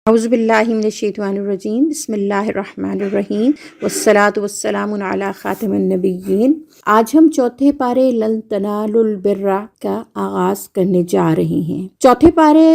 اعوذ باللہ من الشیطان الرجیم، بسم اللہ الرحمن الرحیم، والصلاة والسلام علی خاتم النبیین۔ آج ہم چوتھے پارے لن تنالوا البر کا آغاز کرنے جا رہے ہیں۔ چوتھے پارے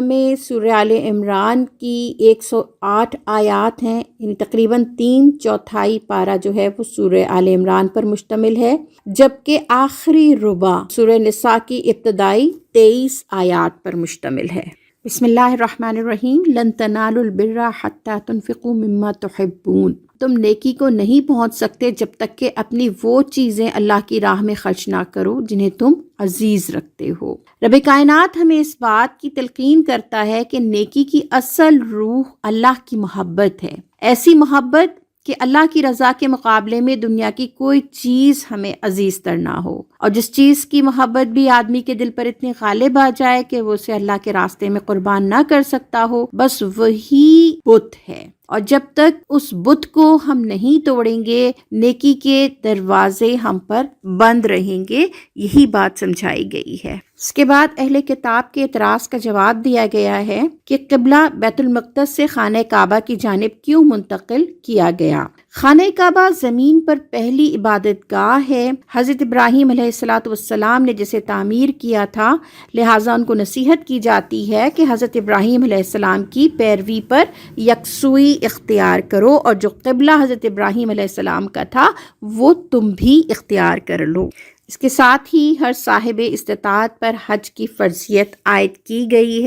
میں سورہ آل عمران کی 108 آیات ہیں، یعنی تقریباً 3/4 پارہ جو ہے وہ سورہ آل عمران پر مشتمل ہے، جبکہ آخری ربع سورہ نساء کی ابتدائی 23 آیات پر مشتمل ہے۔ بسم اللہ الرحمن الرحیم۔ لن تنالوا البر حتی تنفقوا مما تحبون۔ تم نیکی کو نہیں پہنچ سکتے جب تک کہ اپنی وہ چیزیں اللہ کی راہ میں خرچ نہ کرو جنہیں تم عزیز رکھتے ہو۔ رب کائنات ہمیں اس بات کی تلقین کرتا ہے کہ نیکی کی اصل روح اللہ کی محبت ہے، ایسی محبت کہ اللہ کی رضا کے مقابلے میں دنیا کی کوئی چیز ہمیں عزیز تر نہ ہو، اور جس چیز کی محبت بھی آدمی کے دل پر اتنی غالب آ جائے کہ وہ اسے اللہ کے راستے میں قربان نہ کر سکتا ہو، بس وہی بت ہے۔ اور جب تک اس بت کو ہم نہیں توڑیں گے، نیکی کے دروازے ہم پر بند رہیں گے، یہی بات سمجھائی گئی ہے۔ اس کے بعد اہل کتاب کے اعتراض کا جواب دیا گیا ہے کہ قبلہ بیت المقدس سے خانہ کعبہ کی جانب کیوں منتقل کیا گیا۔ خانہ کعبہ زمین پر پہلی عبادت گاہ ہے، حضرت ابراہیم علیہ السلام نے جسے تعمیر کیا تھا، لہٰذا ان کو نصیحت کی جاتی ہے کہ حضرت ابراہیم علیہ السلام کی پیروی پر یکسوئی اختیار کرو، اور جو قبلہ حضرت ابراہیم علیہ السلام کا تھا وہ تم بھی اختیار کر لو۔ اس کے ساتھ ہی ہر صاحب استطاعت پر حج کی فرضیت عائد کی گئی ہے۔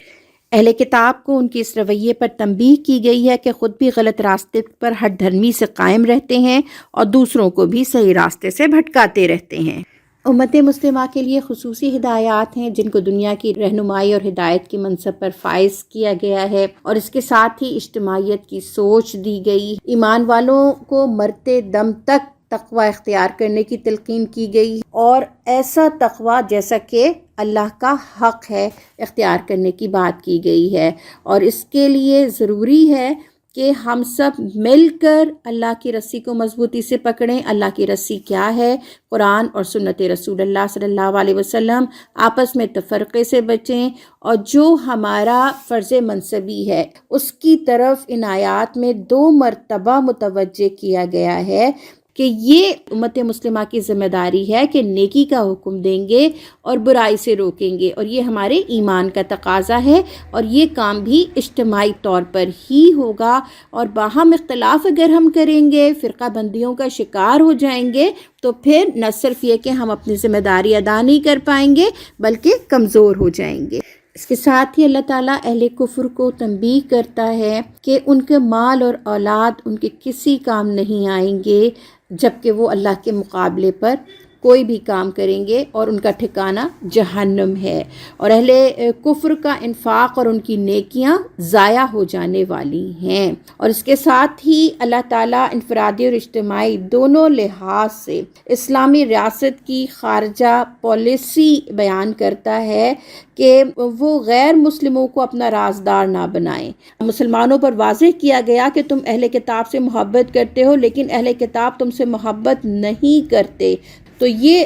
اہل کتاب کو ان کے اس رویے پر تنبیہ کی گئی ہے کہ خود بھی غلط راستے پر ہٹ دھرمی سے قائم رہتے ہیں اور دوسروں کو بھی صحیح راستے سے بھٹکاتے رہتے ہیں۔ امت مسلمہ کے لیے خصوصی ہدایات ہیں جن کو دنیا کی رہنمائی اور ہدایت کی منصب پر فائز کیا گیا ہے، اور اس کے ساتھ ہی اجتماعیت کی سوچ دی گئی۔ ایمان والوں کو مرتے دم تک تقوی اختیار کرنے کی تلقین کی گئی، اور ایسا تقوی جیسا کہ اللہ کا حق ہے اختیار کرنے کی بات کی گئی ہے، اور اس کے لیے ضروری ہے کہ ہم سب مل کر اللہ کی رسی کو مضبوطی سے پکڑیں۔ اللہ کی رسی کیا ہے؟ قرآن اور سنت رسول اللہ صلی اللہ علیہ وسلم۔ آپس میں تفرقے سے بچیں، اور جو ہمارا فرض منصبی ہے اس کی طرف ان آیات میں 2 مرتبہ متوجہ کیا گیا ہے کہ یہ امت مسلمہ کی ذمہ داری ہے کہ نیکی کا حکم دیں گے اور برائی سے روکیں گے، اور یہ ہمارے ایمان کا تقاضا ہے، اور یہ کام بھی اجتماعی طور پر ہی ہوگا۔ اور باہم اختلاف اگر ہم کریں گے، فرقہ بندیوں کا شکار ہو جائیں گے، تو پھر نہ صرف یہ کہ ہم اپنی ذمہ داری ادا نہیں کر پائیں گے بلکہ کمزور ہو جائیں گے۔ اس کے ساتھ ہی اللہ تعالیٰ اہل کفر کو تنبیہ کرتا ہے کہ ان کے مال اور اولاد ان کے کسی کام نہیں آئیں گے جبکہ وہ اللہ کے مقابلے پر کوئی بھی کام کریں گے، اور ان کا ٹھکانہ جہنم ہے، اور اہل کفر کا انفاق اور ان کی نیکیاں ضائع ہو جانے والی ہیں۔ اور اس کے ساتھ ہی اللہ تعالیٰ انفرادی اور اجتماعی دونوں لحاظ سے اسلامی ریاست کی خارجہ پالیسی بیان کرتا ہے کہ وہ غیر مسلموں کو اپنا رازدار نہ بنائیں۔ مسلمانوں پر واضح کیا گیا کہ تم اہل کتاب سے محبت کرتے ہو، لیکن اہل کتاب تم سے محبت نہیں کرتے، تو یہ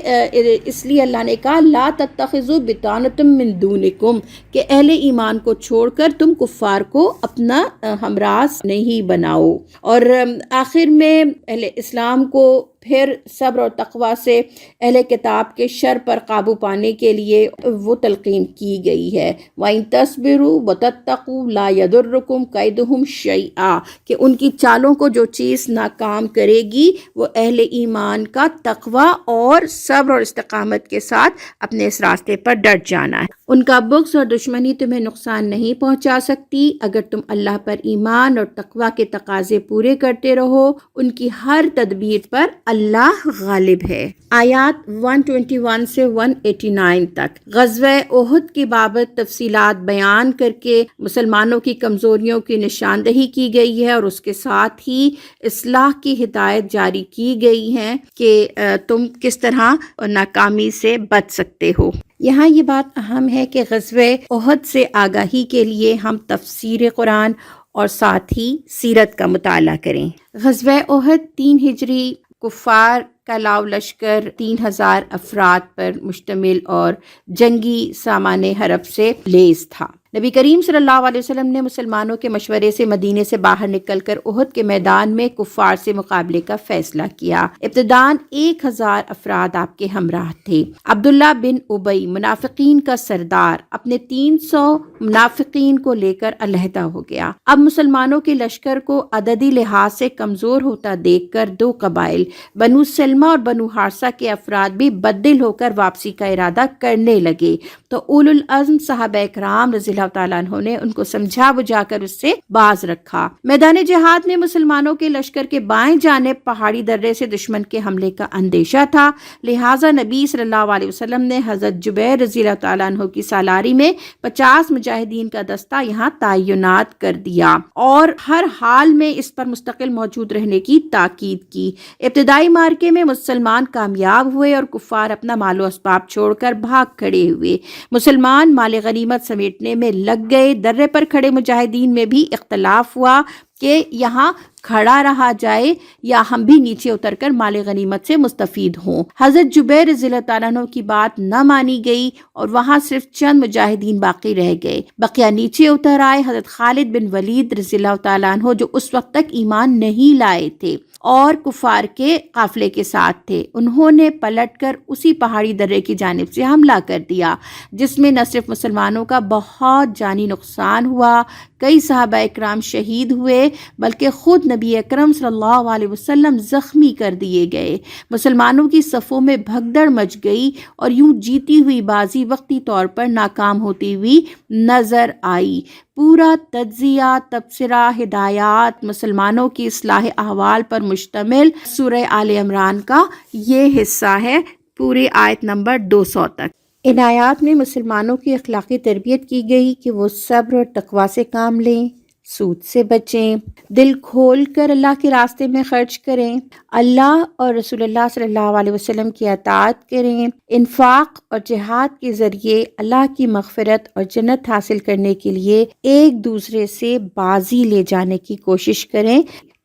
اس لیے اللہ نے کہا لا تتخذوا بطانۃ من دونکم، کہ اہل ایمان کو چھوڑ کر تم کفار کو اپنا ہمراز نہیں بناؤ۔ اور آخر میں اہل اسلام کو پھر صبر اور تقوی سے اہل کتاب کے شر پر قابو پانے کے لیے وہ تلقین کی گئی ہے۔ وَإِن تَصْبِرُوا وَتَتَّقُوا لَا يَضُرُّكُمْ كَيْدُهُمْ شَيْئًا، کہ ان کی چالوں کو جو چیز ناکام کرے گی وہ اہل ایمان کا تقوی اور صبر اور استقامت کے ساتھ اپنے اس راستے پر ڈٹ جانا ہے۔ ان کا بغض اور دشمنی تمہیں نقصان نہیں پہنچا سکتی اگر تم اللہ پر ایمان اور تقوی کے تقاضے پورے کرتے رہو، ان کی ہر تدبیر پر اللہ غالب ہے۔ آیات 121 سے 189 تک غزوہ احد کی بابت تفصیلات بیان کر کے مسلمانوں کی کمزوریوں کی نشاندہی کی گئی ہے، اور اس کے ساتھ ہی اصلاح کی ہدایت جاری کی گئی ہے کہ تم کس طرح ناکامی سے بچ سکتے ہو۔ یہاں یہ بات اہم ہے کہ غزوہ احد سے آگاہی کے لیے ہم تفسیر قرآن اور ساتھ ہی سیرت کا مطالعہ کریں۔ غزوہ احد 3 ہجری کفار کا لاؤ لشکر 3000 افراد پر مشتمل اور جنگی سامان حرب سے لیس تھا۔ نبی کریم صلی اللہ علیہ وسلم نے مسلمانوں کے مشورے سے مدینے سے باہر نکل کر احد کے میدان میں کفار سے مقابلے کا فیصلہ کیا۔ ابتداً 1000 افراد آپ کے ہمراہ تھے۔ عبداللہ بن ابی منافقین کا سردار اپنے 300 منافقین کو لے کر علیحدہ ہو گیا۔ اب مسلمانوں کے لشکر کو عددی لحاظ سے کمزور ہوتا دیکھ کر دو قبائل بنو سلمہ اور بنو حارثہ کے افراد بھی بدل ہو کر واپسی کا ارادہ کرنے لگے، تو اولو العزم صحابہ اکرام رضی اللہ تعالیٰ عنہ نے ان کو سمجھا بجھا کر اس سے باز رکھا۔ میدان جہاد میں مسلمانوں کے لشکر کے بائیں جانب پہاڑی درے سے دشمن کے حملے کا اندیشہ تھا، لہٰذا نبی صلی اللہ علیہ وسلم نے حضرت جبیر رضی اللہ تعالیٰ عنہ کی سالاری میں 50 مجاہدین کا دستہ یہاں تعینات کر دیا اور ہر حال میں اس پر مستقل موجود رہنے کی تاکید کی۔ ابتدائی مارکے میں مسلمان کامیاب ہوئے اور کفار اپنا مال و اسباب چھوڑ کر بھاگ کھڑے ہوئے۔ مسلمان مال غنیمت سمیٹنے میں لگ گئے۔ درے پر کھڑے مجاہدین میں بھی اختلاف ہوا کہ یہاں کھڑا رہا جائے یا ہم بھی نیچے اتر کر مال غنیمت سے مستفید ہوں۔ حضرت جبیر رضی اللہ تعالیٰ عنہ کی بات نہ مانی گئی اور وہاں صرف چند مجاہدین باقی رہ گئے۔ بقیہ نیچے اتر آئے۔ حضرت خالد بن ولید رضی اللہ تعالیٰ عنہ جو اس وقت تک ایمان نہیں لائے تھے اور کفار کے قافلے کے ساتھ تھے، انہوں نے پلٹ کر اسی پہاڑی درے کی جانب سے حملہ کر دیا، جس میں نہ صرف مسلمانوں کا بہت جانی نقصان ہوا، کئی صحابہ اکرام شہید ہوئے، بلکہ خود نبی اکرم صلی اللہ علیہ وسلم زخمی کر دیے گئے۔ مسلمانوں کی صفوں میں بھگدڑ مچ گئی اور یوں جیتی ہوئی بازی وقتی طور پر ناکام ہوتی ہوئی نظر آئی۔ پورا تجزیہ، تبصرہ، ہدایات، مسلمانوں کی اصلاح احوال پر مشتمل سورہ آل عمران کا یہ حصہ ہے، پوری آیت نمبر 200 تک۔ ان آیات میں مسلمانوں کی اخلاقی تربیت کی گئی کہ وہ صبر اور تقوی سے کام لیں، سود سے بچیں، دل کھول کر اللہ کے راستے میں خرچ کریں، اللہ اور رسول اللہ صلی اللہ علیہ وسلم کی اطاعت کریں، انفاق اور جہاد کے ذریعے اللہ کی مغفرت اور جنت حاصل کرنے کے لیے ایک دوسرے سے بازی لے جانے کی کوشش کریں۔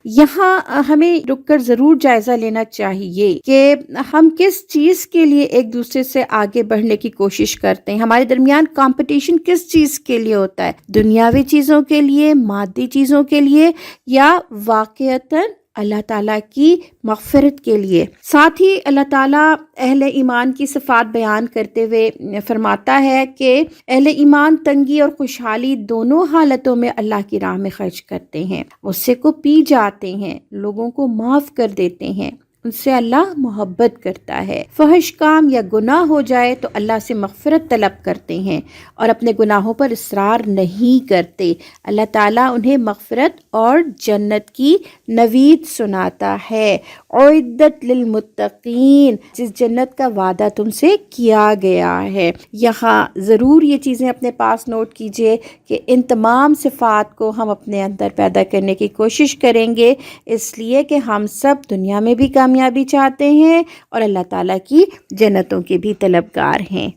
یہاں ہمیں رک کر ضرور جائزہ لینا چاہیے کہ ہم کس چیز کے لیے ایک دوسرے سے آگے بڑھنے کی کوشش کرتے ہیں۔ ہمارے درمیان کمپٹیشن کس چیز کے لیے ہوتا ہے؟ دنیاوی چیزوں کے لیے، مادی چیزوں کے لیے، یا واقعتاً اللہ تعالیٰ کی مغفرت کے لیے؟ ساتھ ہی اللہ تعالیٰ اہل ایمان کی صفات بیان کرتے ہوئے فرماتا ہے کہ اہل ایمان تنگی اور خوشحالی دونوں حالتوں میں اللہ کی راہ میں خرچ کرتے ہیں، غصے کو پی جاتے ہیں، لوگوں کو معاف کر دیتے ہیں، ان سے اللہ محبت کرتا ہے، فحش کام یا گناہ ہو جائے تو اللہ سے مغفرت طلب کرتے ہیں اور اپنے گناہوں پر اصرار نہیں کرتے۔ اللہ تعالیٰ انہیں مغفرت اور جنت کی نوید سناتا ہے۔ اعدت للمتقین، جس جنت کا وعدہ تم سے کیا گیا ہے۔ یہاں ضرور یہ چیزیں اپنے پاس نوٹ کیجئے کہ ان تمام صفات کو ہم اپنے اندر پیدا کرنے کی کوشش کریں گے، اس لیے کہ ہم سب دنیا میں بھی کامیابی چاہتے ہیں اور اللہ تعالیٰ کی جنتوں کے بھی طلبگار ہیں۔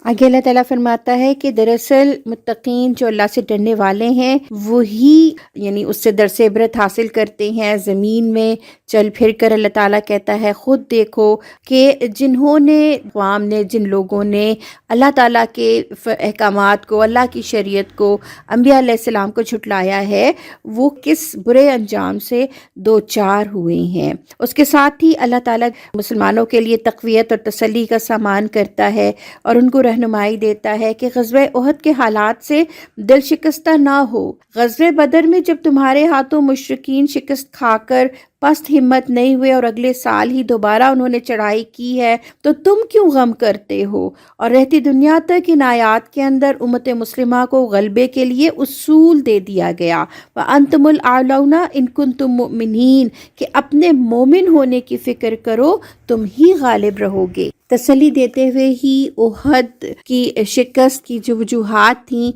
آگے اللہ تعالیٰ فرماتا ہے کہ دراصل متقین جو اللہ سے ڈرنے والے ہیں وہی یعنی اس سے درس عبرت حاصل کرتے ہیں۔ زمین میں چل پھر کر اللہ تعالیٰ کہتا ہے خود دیکھو کہ جنہوں نے اقوام نے، جن لوگوں نے اللہ تعالیٰ کے احکامات کو، اللہ کی شریعت کو، انبیاء علیہ السلام کو جھٹلایا ہے، وہ کس برے انجام سے دوچار ہوئے ہیں۔ اس کے ساتھ ہی اللہ تعالیٰ مسلمانوں کے لیے تقویت اور تسلی کا سامان کرتا ہے اور ان کو رہنمائی دیتا ہے کہ غزوہ احد کے حالات سے دل شکستہ نہ ہو۔ غزوہ بدر میں جب تمہارے ہاتھوں مشرکین شکست کھا کر پست ہمت نہیں ہوئے اور اگلے سال ہی دوبارہ انہوں نے چڑھائی کی ہے تو تم کیوں غم کرتے ہو؟ اور رہتی دنیا تک ان آیات کے اندر امت مسلمہ کو غلبے کے لیے اصول دے دیا گیا۔ وَأَنْتُمُ الْأَعْلَوْنَ إِن كُنتُم مُؤْمِنِينَ، کہ اپنے مومن ہونے کی فکر کرو، تم ہی غالب رہو گے۔ تسلی دیتے ہوئے ہی احد کی شکست کی جو وجوہات تھیں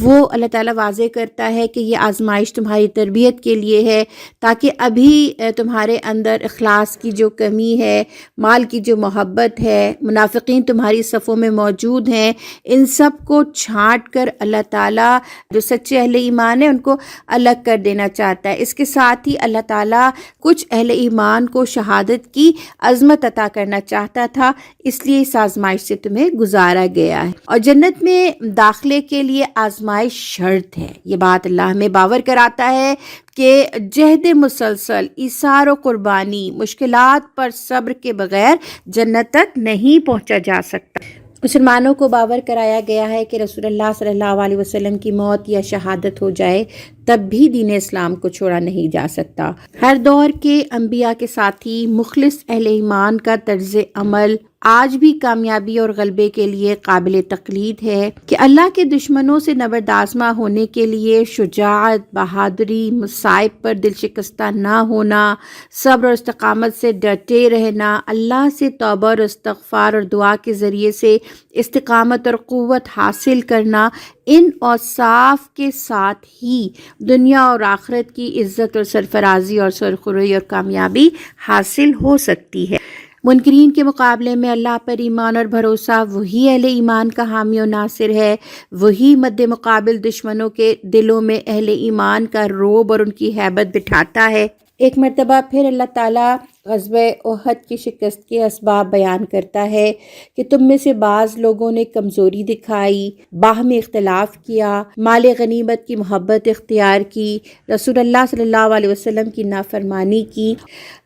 وہ اللہ تعالیٰ واضح کرتا ہے کہ یہ آزمائش تمہاری تربیت کے لیے ہے، تاکہ ابھی تمہارے اندر اخلاص کی جو کمی ہے، مال کی جو محبت ہے، منافقین تمہاری صفوں میں موجود ہیں، ان سب کو چھانٹ کر اللہ تعالیٰ جو سچے اہل ایمان ہیں ان کو الگ کر دینا چاہتا ہے۔ اس کے ساتھ ہی اللہ تعالیٰ کچھ اہل ایمان کو شہادت کی عظمت عطا کرنا چاہتا تھا، اس لیے اس آزمائش سے تمہیں گزارا گیا ہے، اور جنت میں داخلے کے لیے آزمائش شرط ہے۔ یہ بات اللہ ہمیں باور کراتا ہے کہ جہد مسلسل، ایثار و قربانی، مشکلات پر صبر کے بغیر جنت تک نہیں پہنچا جا سکتا۔ مسلمانوں کو باور کرایا گیا ہے کہ رسول اللہ صلی اللہ علیہ وسلم کی موت یا شہادت ہو جائے تب بھی دین اسلام کو چھوڑا نہیں جا سکتا۔ ہر دور کے انبیاء کے ساتھی مخلص اہل ایمان کا طرز عمل آج بھی کامیابی اور غلبے کے لیے قابل تقلید ہے کہ اللہ کے دشمنوں سے نبرد آزما ہونے کے لیے شجاعت، بہادری، مصائب پر دل شکستہ نہ ہونا، صبر اور استقامت سے ڈٹے رہنا، اللہ سے توبہ اور استغفار اور دعا کے ذریعے سے استقامت اور قوت حاصل کرنا، ان اوصاف کے ساتھ ہی دنیا اور آخرت کی عزت اور سرفرازی اور سرخروئی اور کامیابی حاصل ہو سکتی ہے۔ منکرین کے مقابلے میں اللہ پر ایمان اور بھروسہ وہی اہل ایمان کا حامی و ناصر ہے، وہی مد مقابل دشمنوں کے دلوں میں اہل ایمان کا رعب اور ان کی ہیبت بٹھاتا ہے۔ ایک مرتبہ پھر اللہ تعالیٰ غزوہ احد کی شکست کے اسباب بیان کرتا ہے کہ تم میں سے بعض لوگوں نے کمزوری دکھائی، باہمی اختلاف کیا، مال غنیمت کی محبت اختیار کی، رسول اللہ صلی اللہ علیہ وسلم کی نافرمانی کی۔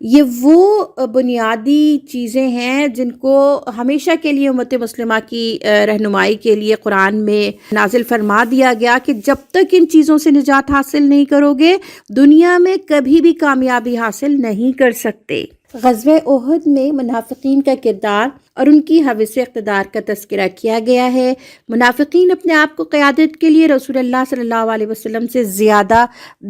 یہ وہ بنیادی چیزیں ہیں جن کو ہمیشہ کے لیے امت مسلمہ کی رہنمائی کے لیے قرآن میں نازل فرما دیا گیا کہ جب تک ان چیزوں سے نجات حاصل نہیں کرو گے دنیا میں کبھی بھی کامیابی حاصل نہیں کر سکتے۔ غزوہ احد میں منافقین کا کردار اور ان کی حوث اقتدار کا تذکرہ کیا گیا ہے۔ منافقین اپنے آپ کو قیادت کے لیے رسول اللہ صلی اللہ علیہ وسلم سے زیادہ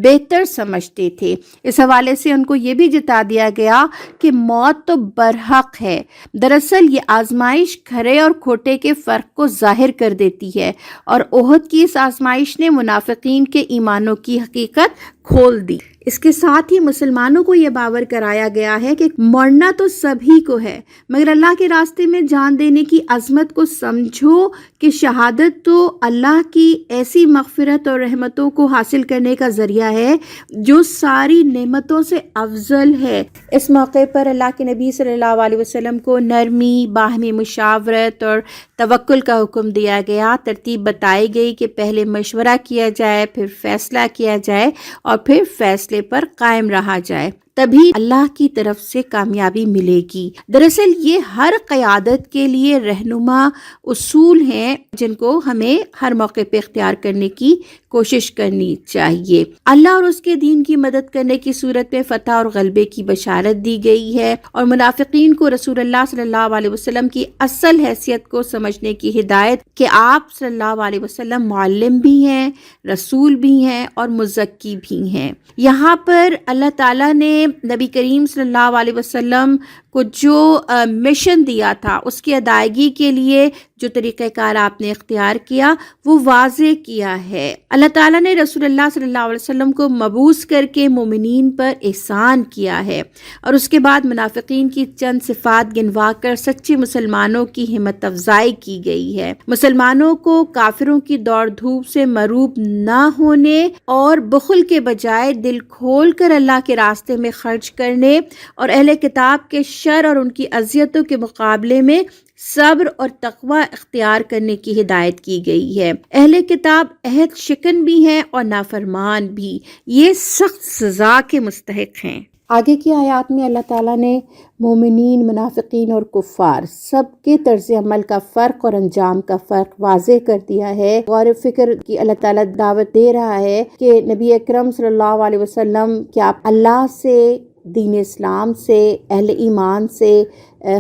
بہتر سمجھتے تھے۔ اس حوالے سے ان کو یہ بھی جتا دیا گیا کہ موت تو برحق ہے۔ دراصل یہ آزمائش کھرے اور کھوٹے کے فرق کو ظاہر کر دیتی ہے، اور احد کی اس آزمائش نے منافقین کے ایمانوں کی حقیقت کھول دی۔ اس کے ساتھ ہی مسلمانوں کو یہ باور کرایا گیا ہے کہ مرنا تو سبھی کو ہے، مگر اللہ کے راستے میں جان دینے کی عظمت کو سمجھو کہ شہادت تو اللہ کی ایسی مغفرت اور رحمتوں کو حاصل کرنے کا ذریعہ ہے جو ساری نعمتوں سے افضل ہے۔ اس موقع پر اللہ کے نبی صلی اللہ علیہ وسلم کو نرمی، باہمی مشاورت اور توکل کا حکم دیا گیا۔ ترتیب بتائی گئی کہ پہلے مشورہ کیا جائے، پھر فیصلہ کیا جائے اور پھر فیصلے پر قائم رہا جائے، تبھی اللہ کی طرف سے کامیابی ملے گی۔ دراصل یہ ہر قیادت کے لیے رہنما اصول ہیں جن کو ہمیں ہر موقع پہ اختیار کرنے کی کوشش کرنی چاہیے۔ اللہ اور اس کے دین کی مدد کرنے کی صورت میں فتح اور غلبے کی بشارت دی گئی ہے، اور منافقین کو رسول اللہ صلی اللہ علیہ وسلم کی اصل حیثیت کو سمجھنے کی ہدایت کہ آپ صلی اللہ علیہ وسلم معلم بھی ہیں، رسول بھی ہیں اور مزکی بھی ہیں۔ یہاں پر اللہ تعالیٰ نے نبی کریم صلی اللہ علیہ وسلم کو جو مشن دیا تھا اس کی ادائیگی کے لیے جو طریقہ کار آپ نے اختیار کیا وہ واضح کیا ہے۔ اللہ تعالیٰ نے رسول اللہ صلی اللہ علیہ وسلم کو مبعوث کر کے مومنین پر احسان کیا ہے، اور اس کے بعد منافقین کی چند صفات گنوا کر سچے مسلمانوں کی ہمت افزائی کی گئی ہے۔ مسلمانوں کو کافروں کی دوڑ دھوپ سے مروب نہ ہونے اور بخل کے بجائے دل کھول کر اللہ کے راستے میں خرچ کرنے اور اہل کتاب کے شر اور ان کی اذیتوں کے مقابلے میں صبر اور تقوی اختیار کرنے کی ہدایت کی گئی ہے۔ اہل کتاب عہد شکن بھی ہیں اور نافرمان بھی، یہ سخت سزا کے مستحق ہیں۔ آگے کی آیات میں اللہ تعالیٰ نے مومنین، منافقین اور کفار سب کے طرز عمل کا فرق اور انجام کا فرق واضح کر دیا ہے۔ غور و فکر کی اللہ تعالیٰ دعوت دے رہا ہے کہ نبی اکرم صلی اللہ علیہ وسلم کیا اللہ سے، دین اسلام سے، اہل ایمان سے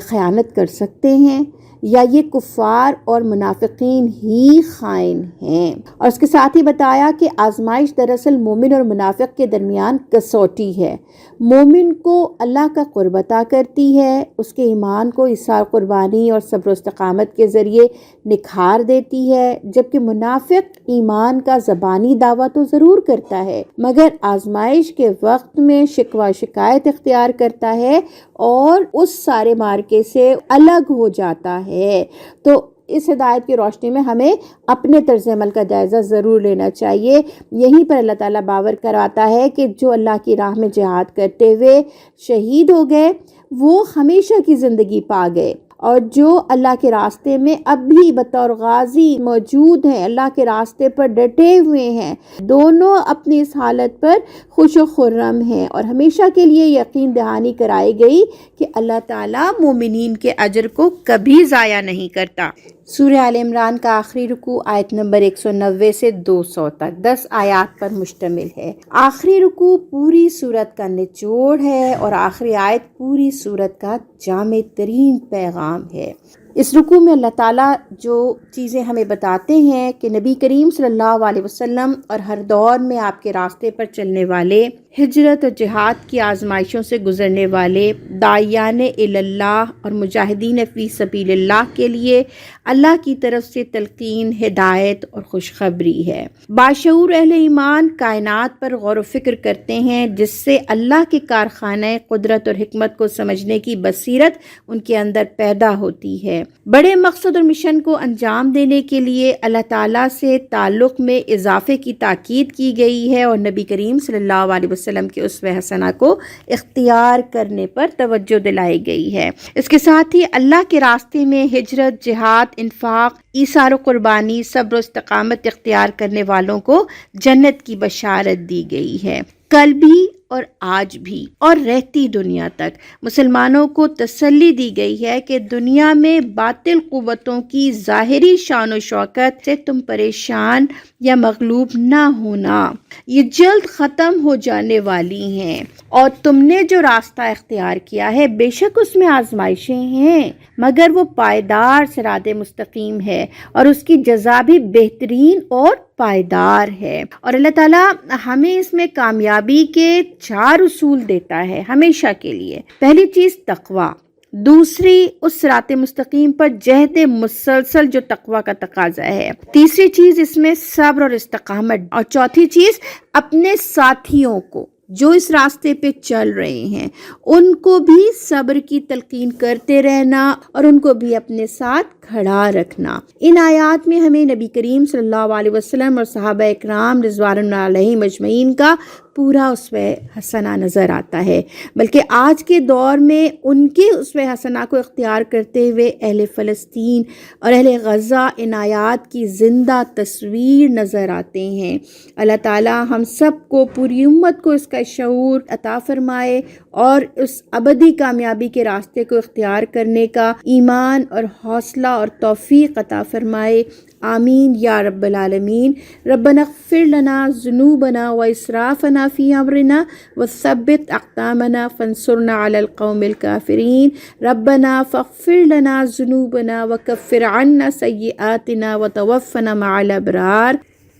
خیانت کر سکتے ہیں، یا یہ کفار اور منافقین ہی خائن ہیں؟ اور اس کے ساتھ ہی بتایا کہ آزمائش دراصل مومن اور منافق کے درمیان کسوٹی ہے۔ مومن کو اللہ کا قرب عطا کرتی ہے، اس کے ایمان کو ایثار قربانی اور صبر و استقامت کے ذریعے نکھار دیتی ہے، جبکہ منافق ایمان کا زبانی دعویٰ تو ضرور کرتا ہے مگر آزمائش کے وقت میں شکوہ شکایت اختیار کرتا ہے اور اس سارے مارکے سے الگ ہو جاتا ہے۔ تو اس ہدایت کی روشنی میں ہمیں اپنے طرز عمل کا جائزہ ضرور لینا چاہیے۔ یہیں پر اللہ تعالیٰ باور کراتا ہے کہ جو اللہ کی راہ میں جہاد کرتے ہوئے شہید ہو گئے وہ ہمیشہ کی زندگی پا گئے، اور جو اللہ کے راستے میں اب بھی بطور غازی موجود ہیں، اللہ کے راستے پر ڈٹے ہوئے ہیں، دونوں اپنی اس حالت پر خوش و خرم ہیں، اور ہمیشہ کے لیے یقین دہانی کرائی گئی کہ اللہ تعالیٰ مومنین کے اجر کو کبھی ضائع نہیں کرتا۔ سورہ آل عمران کا آخری رکوع آیت نمبر 190 سے 200 تک 10 آیات پر مشتمل ہے۔ آخری رکوع پوری سورت کا نچوڑ ہے اور آخری آیت پوری سورت کا جامع ترین پیغام ہے۔ اس رکوع میں اللہ تعالیٰ جو چیزیں ہمیں بتاتے ہیں کہ نبی کریم صلی اللہ علیہ وسلم اور ہر دور میں آپ کے راستے پر چلنے والے، ہجرت اور جہاد کی آزمائشوں سے گزرنے والے داعیان اللہ اور مجاہدین فی سبیل اللہ کے لیے اللہ کی طرف سے تلقین، ہدایت اور خوشخبری ہے۔ باشعور اہل ایمان کائنات پر غور و فکر کرتے ہیں، جس سے اللہ کے کارخانہ قدرت اور حکمت کو سمجھنے کی بصیرت ان کے اندر پیدا ہوتی ہے۔ بڑے مقصد اور مشن کو انجام دینے کے لیے اللہ تعالیٰ سے تعلق میں اضافے کی تاکید کی گئی ہے اور نبی کریم صلی اللہ علیہ وسلم کے اسوہ حسنہ کو اختیار کرنے پر توجہ دلائی گئی ہے۔ اس کے ساتھ ہی اللہ کے راستے میں ہجرت، جہاد، انفاق، ایثار و قربانی، صبر و استقامت اختیار کرنے والوں کو جنت کی بشارت دی گئی ہے۔ کل بھی اور آج بھی اور رہتی دنیا تک مسلمانوں کو تسلی دی گئی ہے کہ دنیا میں باطل قوتوں کی ظاہری شان و شوکت سے تم پریشان یا مغلوب نہ ہونا، یہ جلد ختم ہو جانے والی ہیں، اور تم نے جو راستہ اختیار کیا ہے بے شک اس میں آزمائشیں ہیں، مگر وہ پائیدار صراط مستقیم ہے اور اس کی جزا بھی بہترین اور پائیدار ہے۔ اور اللہ تعالیٰ ہمیں اس میں کامیابی کے 4 اصول دیتا ہے ہمیشہ کے لیے۔ پہلی چیز تقوی، دوسری اس صراط مستقیم پر جہد مسلسل جو تقوی کا تقاضا ہے، تیسری چیز اس میں صبر اور استقامت، اور چوتھی چیز اپنے ساتھیوں کو جو اس راستے پہ چل رہے ہیں ان کو بھی صبر کی تلقین کرتے رہنا اور ان کو بھی اپنے ساتھ کھڑا رکھنا۔ ان آیات میں ہمیں نبی کریم صلی اللہ علیہ وسلم اور صحابہ اکرام رضوان اللہ علیہم اجمعین کا پورا اسوہ حسنہ نظر آتا ہے، بلکہ آج کے دور میں ان کے اسوہ حسنہ کو اختیار کرتے ہوئے اہل فلسطین اور اہل غزہ ان آیات کی زندہ تصویر نظر آتے ہیں۔ اللہ تعالیٰ ہم سب کو، پوری امت کو اس کا شعور عطا فرمائے اور اس ابدی کامیابی کے راستے کو اختیار کرنے کا ایمان اور حوصلہ اور توفیق عطا فرمائے، آمین یا رب العالمین۔ ربنا اغفر لنا ذنوبنا واسرافنا فی امرنا وثبت اقدامنا فانصرنا علی القوم الکافرین۔ ربنا فاغفر لنا ذنوبنا وکفر عنا سیئاتنا وتوفنا مع الابرار۔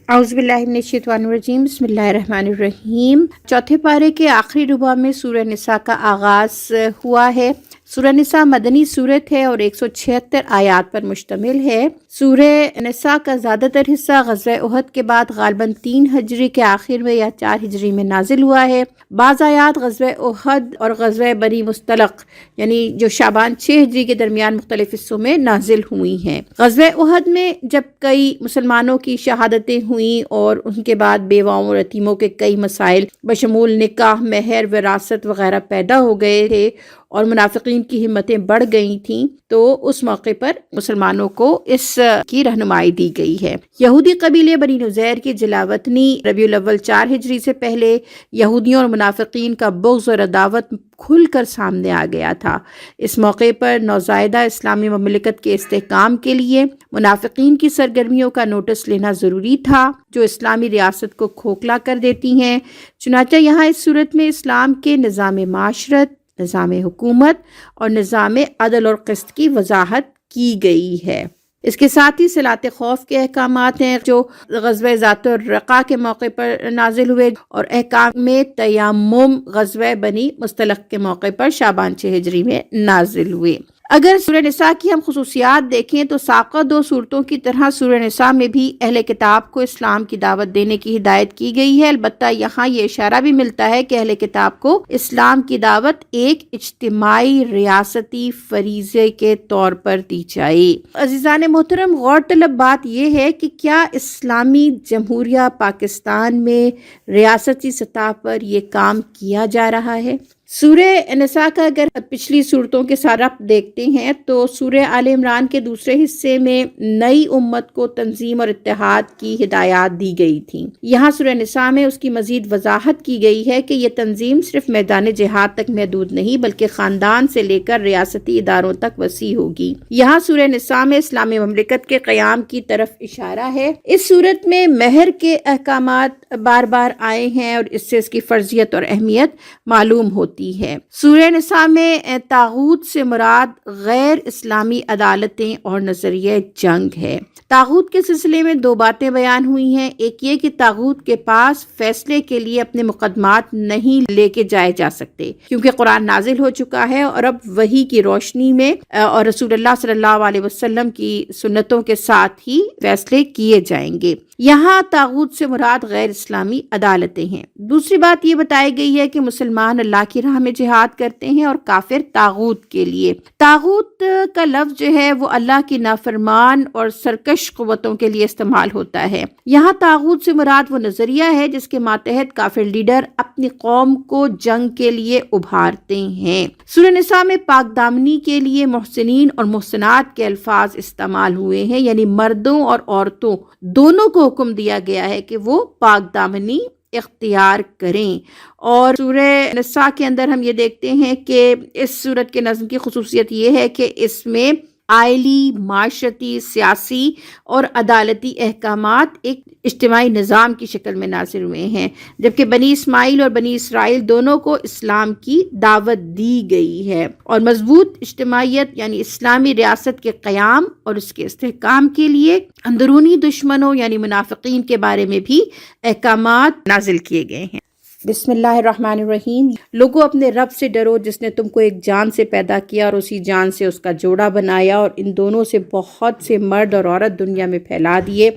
اعوذ باللہ من الشیطان الرجیم، بسم اللہ الرحمن الرحیم۔ چوتھے پارے کے آخری ربع میں سورہ نساء کا آغاز ہوا ہے۔ سورہ نساء مدنی سورت ہے اور 176 آیات پر مشتمل ہے۔ سورہ نساء کا زیادہ تر حصہ غزوہ احد کے بعد غالباً 3 ہجری کے آخر میں یا 4 ہجری میں نازل ہوا ہے۔ بعض آیات غزوہ احد اور غزوہ بنی مصطلق یعنی جو شعبان 6 ہجری کے درمیان مختلف حصوں میں نازل ہوئی ہیں۔ غزوہ احد میں جب کئی مسلمانوں کی شہادتیں ہوئیں اور ان کے بعد بیواؤں اور یتیموں کے کئی مسائل بشمول نکاح، مہر، وراثت وغیرہ پیدا ہو گئے تھے اور منافقین کی ہمتیں بڑھ گئی تھیں، تو اس موقع پر مسلمانوں کو اس کی رہنمائی دی گئی ہے۔ یہودی قبیلے بنی نذیر کی جلاوطنی ربیع الاول 4 ہجری سے پہلے یہودیوں اور منافقین کا بغض اور عداوت کھل کر سامنے آ گیا تھا۔ اس موقع پر نوزائیدہ اسلامی مملکت کے استحکام کے لیے منافقین کی سرگرمیوں کا نوٹس لینا ضروری تھا، جو اسلامی ریاست کو کھوکھلا کر دیتی ہیں۔ چنانچہ یہاں اس صورت میں اسلام کے نظام معاشرت، نظام حکومت اور نظام عدل اور قسط کی وضاحت کی گئی ہے۔ اس کے ساتھ ہی صلاۃ خوف کے احکامات ہیں جو غزوہ ذات الرقاع کے موقع پر نازل ہوئے، اور احکام تیمم غزوہ بنی مصطلق کے موقع پر شعبان 6 ہجری میں نازل ہوئے۔ اگر سورہ نساء کی ہم خصوصیات دیکھیں تو سابقہ 2 صورتوں کی طرح سورہ نساء میں بھی اہل کتاب کو اسلام کی دعوت دینے کی ہدایت کی گئی ہے، البتہ یہاں یہ اشارہ بھی ملتا ہے کہ اہل کتاب کو اسلام کی دعوت ایک اجتماعی ریاستی فریضے کے طور پر دی جائے۔ عزیزان محترم، غور طلب بات یہ ہے کہ کیا اسلامی جمہوریہ پاکستان میں ریاستی سطح پر یہ کام کیا جا رہا ہے؟ سورہ نساء کا اگر پچھلی صورتوں کے ساتھ ربط دیکھتے ہیں تو سورہ آل عمران کے دوسرے حصے میں نئی امت کو تنظیم اور اتحاد کی ہدایات دی گئی تھیں۔ یہاں سورہ نساء میں اس کی مزید وضاحت کی گئی ہے کہ یہ تنظیم صرف میدان جہاد تک محدود نہیں بلکہ خاندان سے لے کر ریاستی اداروں تک وسیع ہوگی۔ یہاں سورہ نساء میں اسلامی مملکت کے قیام کی طرف اشارہ ہے۔ اس صورت میں مہر کے احکامات بار بار آئے ہیں اور اس سے اس کی فرضیت اور اہمیت معلوم ہوتی ہے۔ سورہ نساء میں طاغوت سے مراد غیر اسلامی عدالتیں اور نظریہ جنگ ہے۔ طاغوت کے سلسلے میں دو باتیں بیان ہوئی ہیں، ایک یہ کہ طاغوت کے پاس فیصلے کے لیے اپنے مقدمات نہیں لے کے جائے جا سکتے کیونکہ قرآن نازل ہو چکا ہے اور اب وحی کی روشنی میں اور رسول اللہ صلی اللہ علیہ وسلم کی سنتوں کے ساتھ ہی فیصلے کیے جائیں گے۔ یہاں طاغوت سے مراد غیر اسلامی عدالتیں ہیں۔ دوسری بات یہ بتائی گئی ہے کہ مسلمان اللہ کی راہ میں جہاد کرتے ہیں اور کافر طاغوت کے لیے۔ طاغوت کا لفظ جو ہے وہ اللہ کی نافرمان اور سرکش قوتوں کے لیے استعمال ہوتا ہے۔ یہاں طاغوت سے مراد وہ نظریہ ہے جس کے ماتحت کافر لیڈر اپنی قوم کو جنگ کے لیے ابھارتے ہیں۔ سورہ نساء میں پاک دامنی کے لیے محسنین اور محسنات کے الفاظ استعمال ہوئے ہیں، یعنی مردوں اور عورتوں دونوں کو حکم دیا گیا ہے کہ وہ پاک دامنی اختیار کریں۔ اور سورہ نساء کے اندر ہم یہ دیکھتے ہیں کہ اس سورت کے نظم کی خصوصیت یہ ہے کہ اس میں آئلی، معاشرتی، سیاسی اور عدالتی احکامات ایک اجتماعی نظام کی شکل میں نازل ہوئے ہیں، جبکہ بنی اسماعیل اور بنی اسرائیل دونوں کو اسلام کی دعوت دی گئی ہے اور مضبوط اجتماعیت یعنی اسلامی ریاست کے قیام اور اس کے استحکام کے لیے اندرونی دشمنوں یعنی منافقین کے بارے میں بھی احکامات نازل کیے گئے ہیں۔ بسم اللہ الرحمن الرحیم۔ لوگوں اپنے رب سے ڈرو جس نے تم کو ایک جان سے پیدا کیا اور اسی جان سے اس کا جوڑا بنایا اور ان دونوں سے بہت سے مرد اور عورت دنیا میں پھیلا دیے۔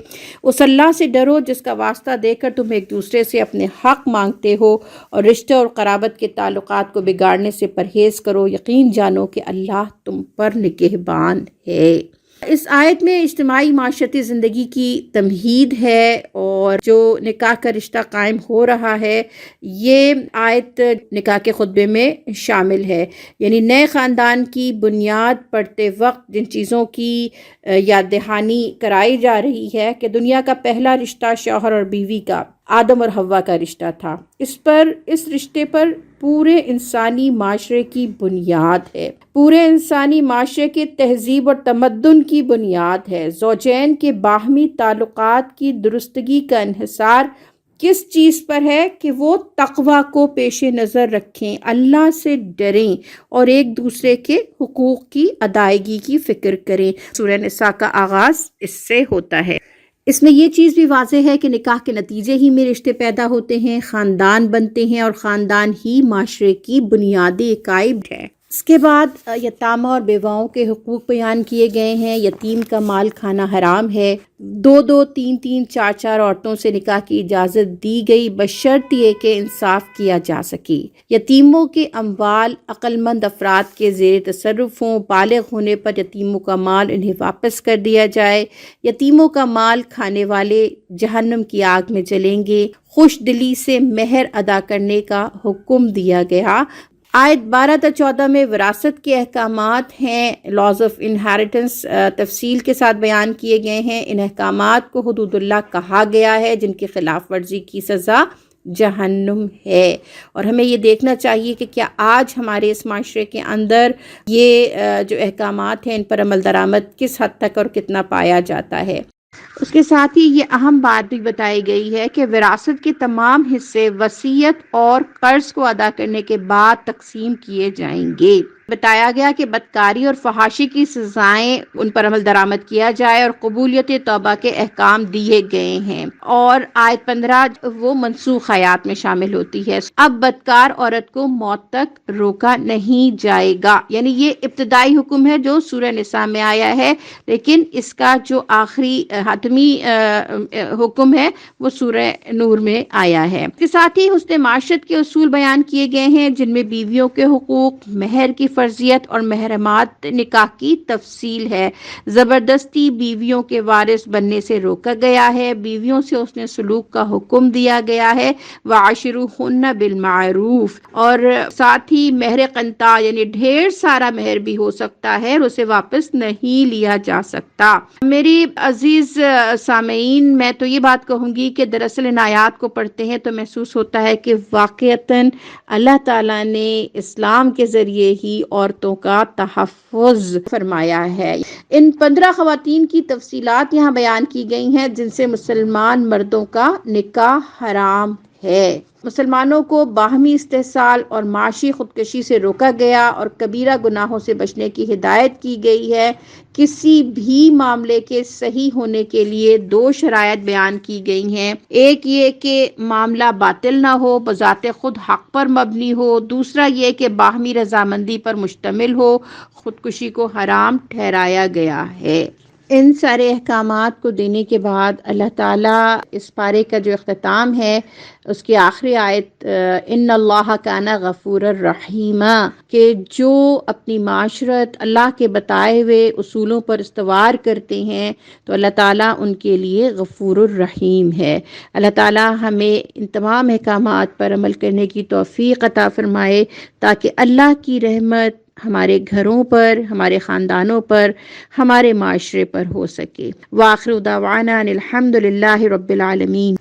اس اللہ سے ڈرو جس کا واسطہ دے کر تم ایک دوسرے سے اپنے حق مانگتے ہو اور رشتے اور قرابت کے تعلقات کو بگاڑنے سے پرہیز کرو، یقین جانو کہ اللہ تم پر نگہبان ہے۔ اس آیت میں اجتماعی معاشرتی زندگی کی تمہید ہے اور جو نکاح کا رشتہ قائم ہو رہا ہے یہ آیت نکاح کے خطبے میں شامل ہے، یعنی نئے خاندان کی بنیاد پڑتے وقت جن چیزوں کی یاد دہانی کرائی جا رہی ہے کہ دنیا کا پہلا رشتہ شوہر اور بیوی کا آدم اور حوا کا رشتہ تھا، اس رشتے پر پورے انسانی معاشرے کی بنیاد ہے، پورے انسانی معاشرے کے تہذیب اور تمدن کی بنیاد ہے۔ زوجین کے باہمی تعلقات کی درستگی کا انحصار کس چیز پر ہے کہ وہ تقوی کو پیش نظر رکھیں، اللہ سے ڈریں اور ایک دوسرے کے حقوق کی ادائیگی کی فکر کریں۔ سورہ نساء کا آغاز اس سے ہوتا ہے۔ اس میں یہ چیز بھی واضح ہے کہ نکاح کے نتیجے ہی میں رشتے پیدا ہوتے ہیں، خاندان بنتے ہیں اور خاندان ہی معاشرے کی بنیادی اکائی ہے۔ اس کے بعد یتامہ اور بیواؤں کے حقوق بیان کیے گئے ہیں۔ یتیم کا مال کھانا حرام ہے۔ 2 3 4 عورتوں سے نکاح کی اجازت دی گئی بشرط یہ کہ انصاف کیا جا سکے۔ یتیموں کے اموال عقل مند افراد کے زیر تصرف ہوں، بالغ ہونے پر یتیموں کا مال انہیں واپس کر دیا جائے۔ یتیموں کا مال کھانے والے جہنم کی آگ میں جلیں گے۔ خوش دلی سے مہر ادا کرنے کا حکم دیا گیا۔ آیت 12 تا 14 میں وراثت کے احکامات ہیں، لاز آف انہیریٹنس تفصیل کے ساتھ بیان کیے گئے ہیں۔ ان احکامات کو حدود اللہ کہا گیا ہے جن کی خلاف ورزی کی سزا جہنم ہے، اور ہمیں یہ دیکھنا چاہیے کہ کیا آج ہمارے اس معاشرے کے اندر یہ جو احکامات ہیں ان پر عمل درآمد کس حد تک اور کتنا پایا جاتا ہے۔ اس کے ساتھ ہی یہ اہم بات بھی بتائی گئی ہے کہ وراثت کے تمام حصے وصیت اور قرض کو ادا کرنے کے بعد تقسیم کیے جائیں گے۔ بتایا گیا کہ بدکاری اور فحاشی کی سزائیں ان پر عمل درآمد کیا جائے اور قبولیت توبہ کے احکام دیے گئے ہیں، اور آیت 15 وہ منسوخ آیات میں شامل ہوتی ہے۔ اب بدکار عورت کو موت تک روکا نہیں جائے گا، یعنی یہ ابتدائی حکم ہے جو سورہ نساء میں آیا ہے، لیکن اس کا جو آخری خاتمی حکم ہے وہ سورہ نور میں آیا ہے۔ اس کے ساتھ ہی حسن معاشرت کے اصول بیان کیے گئے ہیں، جن میں بیویوں کے حقوق، مہر کی فرضیت اور محرمات نکاح کی تفصیل ہے۔ زبردستی بیویوں کے وارث بننے سے روکا گیا ہے، بیویوں سے حسن سلوک کا حکم دیا گیا ہے، وَعَاشِرُوهُنَّ بِالْمَعْرُوفِ، اور ساتھ ہی مہر قنطا یعنی ڈھیر سارا مہر بھی ہو سکتا ہے اور اسے واپس نہیں لیا جا سکتا۔ میری عزیز سامعین، میں تو یہ بات کہوں گی کہ دراصل ان آیات کو پڑھتے ہیں تو محسوس ہوتا ہے کہ واقعتاً اللہ تعالیٰ نے اسلام کے ذریعے ہی عورتوں کا تحفظ فرمایا ہے۔ ان 15 خواتین کی تفصیلات یہاں بیان کی گئی ہیں جن سے مسلمان مردوں کا نکاح حرام ہے۔ مسلمانوں کو باہمی استحصال اور معاشی خودکشی سے روکا گیا اور کبیرہ گناہوں سے بچنے کی ہدایت کی گئی ہے۔ کسی بھی معاملے کے صحیح ہونے کے لیے 2 شرائط بیان کی گئی ہیں، ایک یہ کہ معاملہ باطل نہ ہو، بذات خود حق پر مبنی ہو، دوسرا یہ کہ باہمی رضامندی پر مشتمل ہو۔ خودکشی کو حرام ٹھہرایا گیا ہے۔ ان سارے احکامات کو دینے کے بعد اللہ تعالیٰ اس پارے کا جو اختتام ہے اس کی آخری آیت ان اللہ کان غفور الرحیم، کہ جو اپنی معاشرت اللہ کے بتائے ہوئے اصولوں پر استوار کرتے ہیں تو اللہ تعالیٰ ان کے لیے غفور الرحیم ہے۔ اللہ تعالیٰ ہمیں ان تمام احکامات پر عمل کرنے کی توفیق عطا فرمائے تاکہ اللہ کی رحمت ہمارے گھروں پر، ہمارے خاندانوں پر، ہمارے معاشرے پر ہو سکے۔ وآخر دعوانا ان الحمد للہ رب العالمین۔